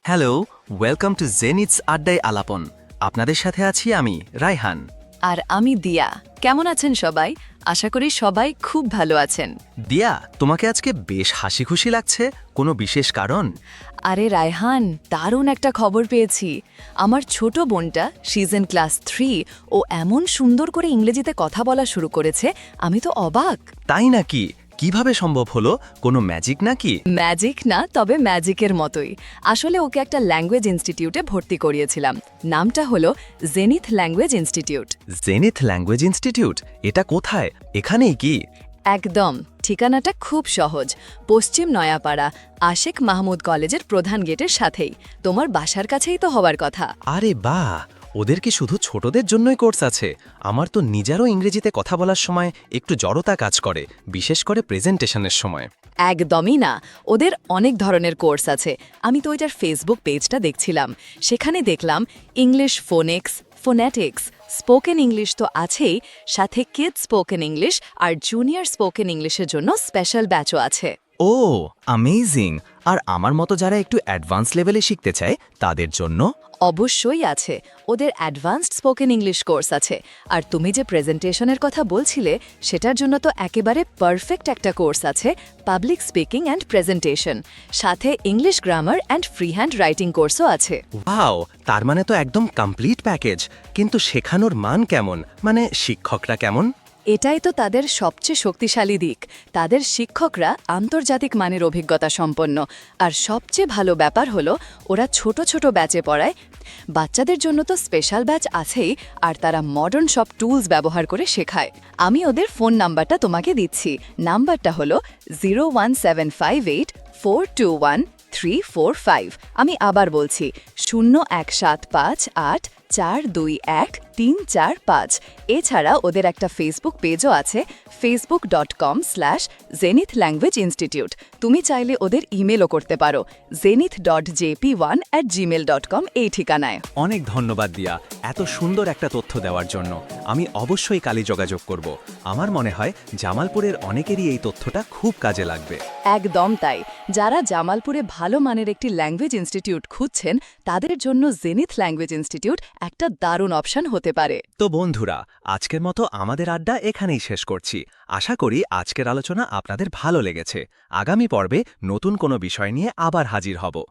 Hello, welcome to জেনিথস আড্ডায় আলাপন। আপনাদের সাথে আছি আমি রায়হান। আর আমি দিয়া। কেমন আছেন সবাই? আশা করি সবাই খুব ভালো আছেন। দিয়া, তোমাকে আজকে বেশ হাসি খুশি লাগছে, কোনো বিশেষ কারণ? আরে রায়হান, দারুণ একটা খবর পেয়েছি। আমার ছোট বোনটা সিজন ক্লাস 3 ও এমন সুন্দর করে ইংরেজিতে কথা বলা শুরু করেছে, আমি তো অবাক। তাই নাকি? কিভাবে সম্ভব হলো? কোনো ম্যাজিক নাকি? ম্যাজিক না, তবে ম্যাজিকের মতোই। আসলে ওকে একটা ল্যাঙ্গুয়েজ ইনস্টিটিউটে ভর্তি করিয়েছিলাম। নামটা হলো zenith language institute. Zenith language institute? এটা কোথায়? এখানেই কি? একদম, ঠিকানাটা খুব সহজ। পশ্চিম নয়াপাড়া আশেক মাহমুদ কলেজের প্রধান গেটের সাথেই। তোমার বাসার কাছেই তো হওয়ার কথা। আরে বাহ, ওদের কি শুধু ছোটদের জন্যই কোর্স আছে? আমার তো নিজেরও ইংরেজিতে কথা বলার সময় একটু জড়তা কাজ করে, বিশেষ করে প্রেজেন্টেশনের সময়। একদমই না, ওদের অনেক ধরনের কোর্স আছে। আমি তো ওইটার ফেসবুক পেজটা দেখছিলাম, সেখানে দেখলাম English phonics, phonetics, spoken English তো আছেই, সাথে কিডস স্পোকেন ইংলিশ আর জুনিয়র স্পোকেন ইংলিশের জন্য স্পেশাল ব্যাচও আছে। ও, অ্যামেজিং! আর আমার মতো যারা একটু অ্যাডভান্স লেভেলে শিখতে চায় তাদের জন্য? অবশ্যই আছে, ওদের অ্যাডভান্সড স্পোকেন ইংলিশ কোর্স আছে। আর তুমি যে প্রেজেন্টেশনের কথা বলছিলে, সেটার জন্য তো একেবারে পারফেক্ট একটা কোর্স আছে, পাবলিক স্পিকিং অ্যান্ড প্রেজেন্টেশন। সাথে English grammar and free hand writing কোর্সও আছে। ওয়াও, তার মানে তো একদম কমপ্লিট প্যাকেজ। কিন্তু শেখানোর মান কেমন? মানে শিক্ষকরা কেমন? এটাই তো তাদের সবচেয়ে শক্তিশালী দিক। তাদের শিক্ষকরা আন্তর্জাতিক মানের অভিজ্ঞতা সম্পন্ন। আর সবচেয়ে ভালো ব্যাপার হলো ওরা ছোট ছোট ব্যাচে পড়ায়। বাচ্চাদের জন্য তো স্পেশাল ব্যাচ আছেই, আর তারা মডার্ন সব টুলস ব্যবহার করে শেখায়। আমি ওদের ফোন নাম্বারটা তোমাকে দিচ্ছি। নাম্বারটা হলো 01758421345। আমি আবার বলছি 01758421345। এছাড়া ওদের একটা ফেসবুক পেজও আছে, facebook.com/Zenith Language Institute। তুমি চাইলে ওদের ইমেলও করতে পারো, zenith.jp1@gmail.com এই ঠিকানায়। অনেক ধন্যবাদ দিয়া, এত সুন্দর একটা তথ্য দেওয়ার জন্য। আমি অবশ্যই কালই যোগাযোগ করব। আমার মনে হয় জামালপুরের অনেকেরই এই তথ্যটা খুব কাজে লাগবে। একদম তাই। যারা জামালপুরে ভালো মানের একটি ল্যাঙ্গুয়েজ ইনস্টিটিউট খুঁজছেন, তাদের জন্য জেনিথ ল্যাঙ্গুয়েজ ইনস্টিটিউট একটা দারুণ অপশন হতে পারে। তো বন্ধুরা, আজকের মতো আমাদের আড্ডা এখানেই শেষ করছি। আশা করি আজকের আলোচনা আপনাদের ভালো লেগেছে। আগামী পর্বে নতুন কোনো বিষয় নিয়ে আবার হাজির হব।